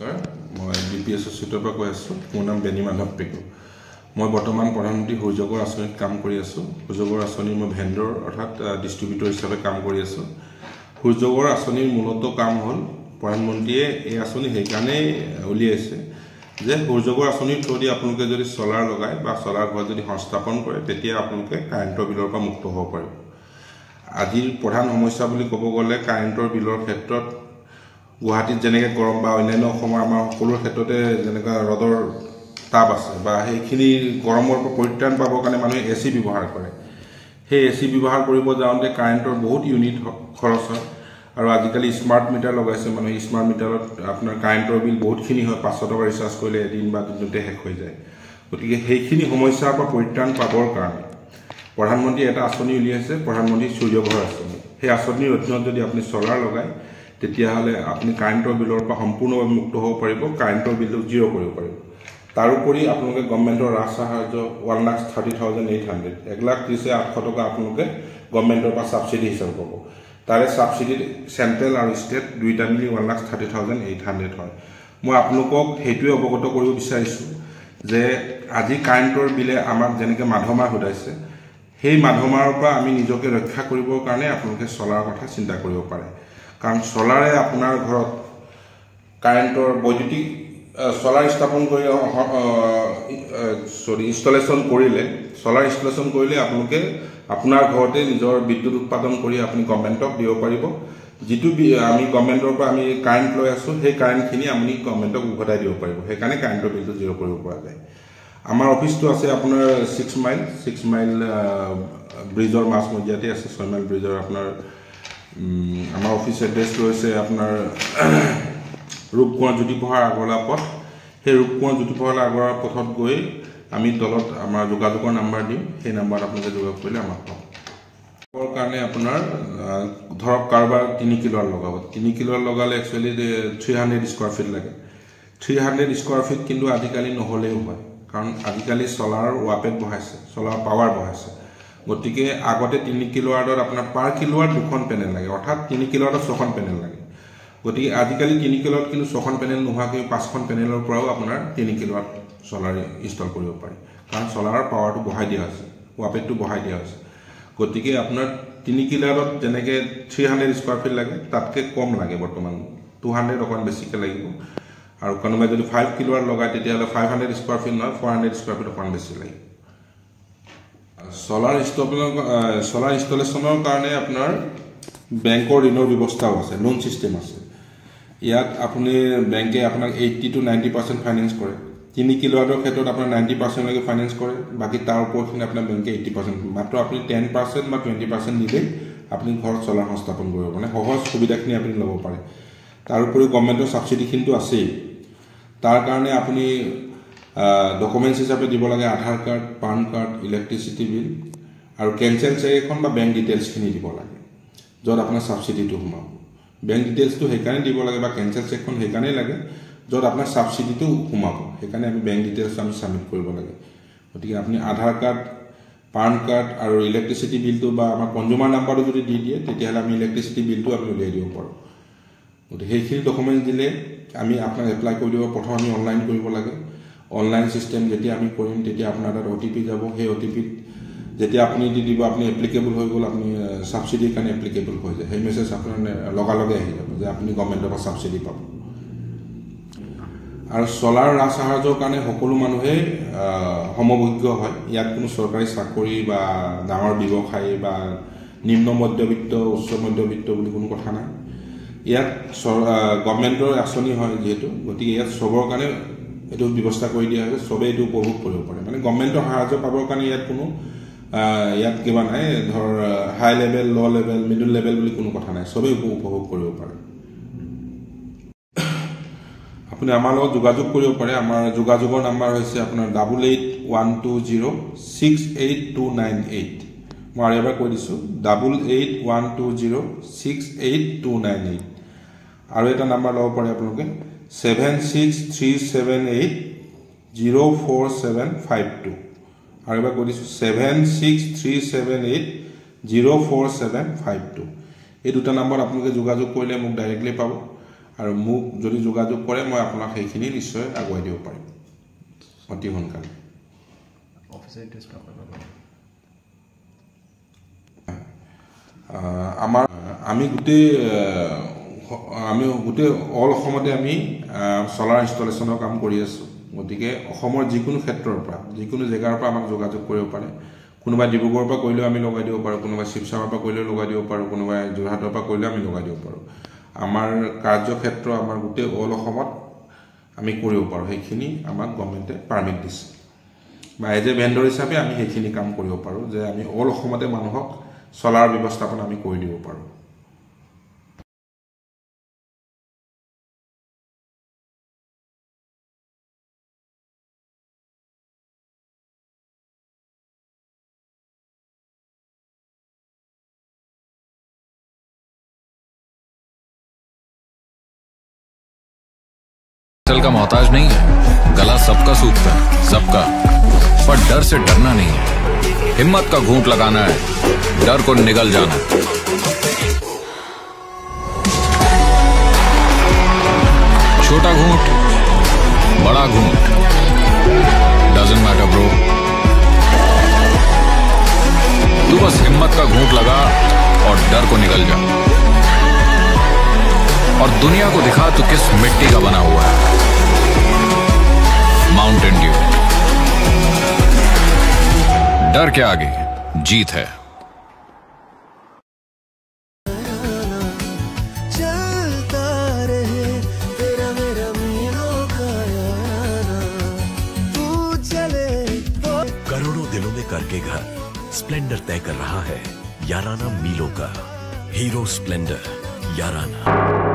নমস্কাৰ মই বিপিএছ চিটৰ পৰা কৈ আছো মোৰ নাম বেনি মাধৱ পেকু মই বৰ্তমান প্ৰধানমন্ত্ৰী সূৰ্যগৰ আঁচনিত কাম কৰি আছো সূৰ্যগৰ আঁচনি মই ভেন্ডৰ অৰ্থাৎ ডিস্ট্ৰিবিউটৰ হিচাপে কাম কৰি আছো সূৰ্যগৰ আঁচনিৰ মূলত কাম হ'ল প্ৰধানমন্ত্ৰীয়ে এই আঁচনি সেইকাৰণে উলিয়াইছে যে সূৰ্যগৰ আঁচনিৰ থ্ৰুদি আপোনালোকে যদি সোলাৰ লগায় বা সোলাৰ ঘৰ যদি সংস্থাপন কৰে তেতিয়া আপোনালোকে কাৰেণ্টৰ বিলৰ পৰা মুক্ত হ'ব পাৰিব আজিৰ প্ৰধান সমস্যা বুলি ক'ব গ'লে কাৰেণ্টৰ বিলৰ ক্ষেত্ৰত গুৱাহাটীত যেনেকৈ গৰম বা অন্যান্য অসমৰ আমাৰ সকলো ক্ষেত্ৰতে যেনেকৈ ৰ'দৰ তাপ আছে বা সেইখিনি গৰমৰ পৰা পৰিত্ৰাণ পাবৰ কাৰণে মানুহে এচি ব্যৱহাৰ কৰে সেই এচি ব্যৱহাৰ কৰিব যাওঁতে কাৰেণ্টৰ বহুত ইউনিট খৰচ হয় আৰু আজিকালি স্মাৰ্ট মিটাৰ লগাইছে মানুহে স্মাৰ্ট মিটাৰত আপোনাৰ কাৰেণ্টৰ বিল বহুতখিনি হয় 500 টকা ৰিচাৰ্জ কৰিলে এদিন বা দিনতে শেষ হৈ যায় গতিকে সেইখিনি সমস্যাৰ পৰা পৰিত্ৰাণ পাবৰ কাৰণে প্ৰধানমন্ত্ৰী এটা আঁচনি উলিয়াইছে প্ৰধানমন্ত্ৰী সূৰ্যঘৰ আঁচনি সেই আঁচনিৰ অধীনত যদি আপুনি সোলাৰ লগায় তেতিয়াহ'লে আপুনি কাৰেণ্টৰ বিলৰ পৰা সম্পূৰ্ণভাৱে মুক্ত হ'ব পাৰিব কাৰেণ্টৰ বিলটো জিৰ' কৰিব পাৰিব তাৰোপৰি আপোনালোকে গভৰ্ণমেণ্টৰ ৰাজ সাহায্য 1,30,800 1,30,800 টকা আপোনালোকে গভৰ্ণমেণ্টৰ পৰা ছাবচিডি হিচাপে পাব তাৰে ছাবচিডি চেণ্ট্ৰেল আৰু ষ্টেট দুইটা মিলি 1,30,800 হয় মই আপোনালোকক সেইটোৱে অৱগত কৰিব বিচাৰিছোঁ যে আজি কাৰেণ্টৰ বিলে আমাক যেনেকৈ মাধমাৰ সোধাইছে সেই মাধমাৰ পৰা আমি নিজকে ৰক্ষা কৰিবৰ কাৰণে আপোনালোকে সোলাৰ কথা চিন্তা কৰিব পাৰে কাৰণ সোলাৰে আপোনাৰ ঘৰত কাৰেণ্টৰ বৈদ্যুতিক সোলাৰ স্থাপন কৰি ইনষ্টলেশ্যন কৰিলে সোলাৰ ইনষ্টলেশ্যন কৰিলে আপোনালোকে আপোনাৰ ঘৰতে নিজৰ বিদ্যুৎ উৎপাদন কৰি আপুনি গভৰ্ণমেণ্টক দিব পাৰিব যিটো আমি গভৰ্ণমেণ্টৰ পৰা আমি কাৰেণ্ট লৈ আছোঁ সেই কাৰেণ্টখিনি আপুনি গভৰ্ণমেণ্টক উভতাই দিব পাৰিব সেইকাৰণে কাৰেণ্টৰ বিলটো জিৰ' কৰিব পৰা যায় আমাৰ অফিচটো আছে আপোনাৰ 6 মাইল ব্ৰিজৰ মাজমজিয়াতে আছে 6 মাইল ব্ৰিজৰ আপোনাৰ আমাৰ অফিচ এড্ৰেছটো হৈছে আপোনাৰ ৰূপকুঁৱৰ জ্যোতিপ্ৰসাৰ আগৰৱালা পথ সেই ৰূপকুঁৱৰ জ্যোতিপ্ৰসাৰ আগৰৱালা পথত গৈ আমি তলত আমাৰ যোগাযোগৰ নাম্বাৰ দিম সেই নাম্বাৰত আপোনালোকে যোগাযোগ কৰিলে আমাক পাব তাৰ কাৰণে আপোনাৰ ধৰক কাৰোবাৰ 3 কিলোৱাট লগাব 3 কিলোৱাট লগালে একচুৱেলি 300 স্কোৱাৰ ফিট লাগে 300 স্কোৱাৰ ফিট কিন্তু আজিকালি নহ'লেও হয় কাৰণ আজিকালি সোলাৰ ৱাপেট বহাইছে সোলাৰ পাৱাৰ বহাইছে গতিকে আগতে 3 কিলোৱাটত আপোনাৰ পাৰ কিলোৱাট 2খন পেনেল লাগে অৰ্থাৎ 3 কিলোৱাটত 6খন পেনেল লাগে গতিকে আজিকালি 3 কিলোৱাট কিন্তু 6খন পেনেল নোহোৱাকৈ 5খন পেনেলৰ পৰাও আপোনাৰ 3 কিলোৱাট সোলাৰ ইনষ্টল কৰিব পাৰি কাৰণ সোলাৰৰ পাৱাৰটো বঢ়াই দিয়া হৈছে ৱাপেটটো বঢ়াই দিয়া হৈছে গতিকে আপোনাৰ 3 কিলোৱাটত যেনেকৈ 300 স্কোৱাৰ ফিট লাগে তাতকৈ কম লাগে বৰ্তমান 200 অকণ বেছিকৈ লাগিব আৰু কোনোবাই যদি 5 কিলোৱাট লগায় তেতিয়াহ'লে 500 স্কোৱাৰ ফিট নহয় 400 স্কোৱাৰ ফিট অকণ বেছি লাগিব সোলাৰ ইনষ্টলেশ্যনৰ কাৰণে আপোনাৰ বেংকৰ ঋণৰ ব্যৱস্থাও আছে লোন ছিষ্টেম আছে ইয়াত আপুনি বেংকে আপোনাক 80 to 90% ফাইনেন্স কৰে 3 কিলোৱাটৰ ক্ষেত্ৰত আপোনাৰ 90% লৈকে ফাইনেন্স কৰে বাকী তাৰ ওপৰখিনি আপোনাৰ বেংকে 80% মাত্ৰ আপুনি 10% বা 20% দিলে আপুনি ঘৰত সোলাৰ সংস্থাপন কৰিব মানে সহজ সুবিধাখিনি আপুনি ল'ব পাৰে তাৰোপৰি গভৰ্ণমেণ্টৰ ছাবচিডিখিনিতো আছেই তাৰ কাৰণে আপুনি ডকুমেণ্টছ হিচাপে দিব লাগে Aadhaar card PAN card electricity bill আৰু কেঞ্চেল চেক এখন বা বেংক ডিটেইলছখিনি দিব লাগে য'ত আপোনাৰ ছাবচিডিটো সোমাব বেংক ডিটেইলছটো সেইকাৰণে দিব লাগে বা কেঞ্চেল চেকখন সেইকাৰণেই লাগে য'ত আপোনাৰ ছাবচিডিটো সোমাব সেইকাৰণে আমি বেংক ডিটেইলছ আমি ছাবমিট কৰিব লাগে গতিকে আপুনি আধাৰ কাৰ্ড পান কাৰ্ড আৰু ইলেক্ট্ৰিচিটি বিলটো বা আমাৰ কনজিউমাৰ নাম্বাৰটো যদি দি দিয়ে তেতিয়াহ'লে আমি ইলেক্ট্ৰিচিটি বিলটো আমি উলিয়াই দিব পাৰোঁ গতিকে সেইখিনি ডকুমেণ্টছ দিলে আমি আপোনাক এপ্লাই কৰি দিব প্ৰথম আমি অনলাইন কৰিব লাগে অনলাইন চিষ্টেম যেতিয়া আমি কৰিম তেতিয়া আপোনাৰ তাত OTP যাব সেই OTPত যেতিয়া আপুনি দি দিব আপুনি এপ্লিকেবল হৈ গ'ল আপুনি ছাবচিডিৰ কাৰণে এপ্লিকেবল হৈ যায় সেই মেছেজ আপোনাৰ লগালগে আহি যাব যে আপুনি গভৰ্ণমেণ্টৰ পৰা ছাবচিডি পাব আৰু সোলাৰ ৰাজ সাহায্যৰ কাৰণে সকলো মানুহেই সমযোগ্য হয় ইয়াত কোনো চৰকাৰী চাকৰি বা ডাঙৰ ব্যৱসায়ী বা নিম্ন মধ্যবিত্ত উচ্চ মধ্যবিত্ত বুলি কোনো কথা নাই ইয়াত গভৰ্ণমেণ্টৰ আঁচনি হয় যিহেতু গতিকে ইয়াত চবৰ কাৰণে এইটো ব্যৱস্থা কৰি দিয়া হৈছে চবেই এইটো উপভোগ কৰিব পাৰে মানে গভৰ্ণমেণ্টৰ সাহায্য পাবৰ কাৰণে ইয়াত কোনো ইয়াত কিবা নাই ধৰ হাই লেভেল ল' লেভেল মিডল লেভেল বুলি কোনো কথা নাই চবেই উপভোগ কৰিব পাৰে আপুনি আমাৰ লগত যোগাযোগ কৰিব পাৰে আমাৰ যোগাযোগৰ নাম্বাৰ হৈছে আপোনাৰ 8812068298 মই আৰু এবাৰ কৈ দিছোঁ 8812068298 আৰু এটা নাম্বাৰ ল'ব পাৰে আপোনালোকে 7637804752 আৰু এবাৰ কৈ দিছোঁ 7637804752 এই দুটা নাম্বাৰত আপোনালোকে যোগাযোগ কৰিলে মোক ডাইৰেক্টলি পাব আৰু মোক যদি যোগাযোগ কৰে মই আপোনাক সেইখিনি নিশ্চয় আগুৱাই দিব পাৰিম অতি সোনকালে। আমি গোটেই অল অসমতে আমি চলাৰ ইনষ্টলেশ্যনৰ কাম কৰি আছোঁ। গতিকে অসমৰ যিকোনো ক্ষেত্ৰৰ পৰা যিকোনো জেগাৰ পৰা আমাক যোগাযোগ কৰিব পাৰে। কোনোবাই ডিব্ৰুগড়ৰ পৰা কৰিলেও আমি লগাই দিব পাৰোঁ, কোনোবাই শিৱসাগৰৰ পৰা কৰিলেও লগাই দিব পাৰোঁ, কোনোবাই যোৰহাটৰ পৰা কৰিলেও আমি লগাই দিব পাৰোঁ। আমাৰ কাৰ্যক্ষেত্ৰ আমাৰ গোটেই অল অসমত আমি কৰিব পাৰোঁ। সেইখিনি আমাক গভৰ্ণমেণ্টে পাৰ্মিট দিছে বা এজ এ ভেণ্ডৰ হিচাপে আমি সেইখিনি কাম কৰিব পাৰোঁ যে আমি অল অসমতে মানুহক চলাৰ ব্যৱস্থাপনা আমি কৰি দিব পাৰোঁ। का मोहताज नहीं है, गला सबका सूखता है, सबका, पर डर से डरना नहीं है। हिम्मत का घूंट लगाना है, डर को निगल जाना है। छोटा घूंट, बड़ा घूंट, डजंट मैटर ब्रो। तू बस हिम्मत का घूंट लगा और डर को निगल जा, और दुनिया को दिखा तू किस मिट्टी का बना हुआ है। माउंटेन ड्यू, डर के आगे जीत है। चलता रहे तेरा मेरा मीलों का याराना, तू चले करोड़ों दिलों में करके घर स्प्लेंडर तय कर रहा है याराना मीलों का। हीरो स्प्लेंडर याराना।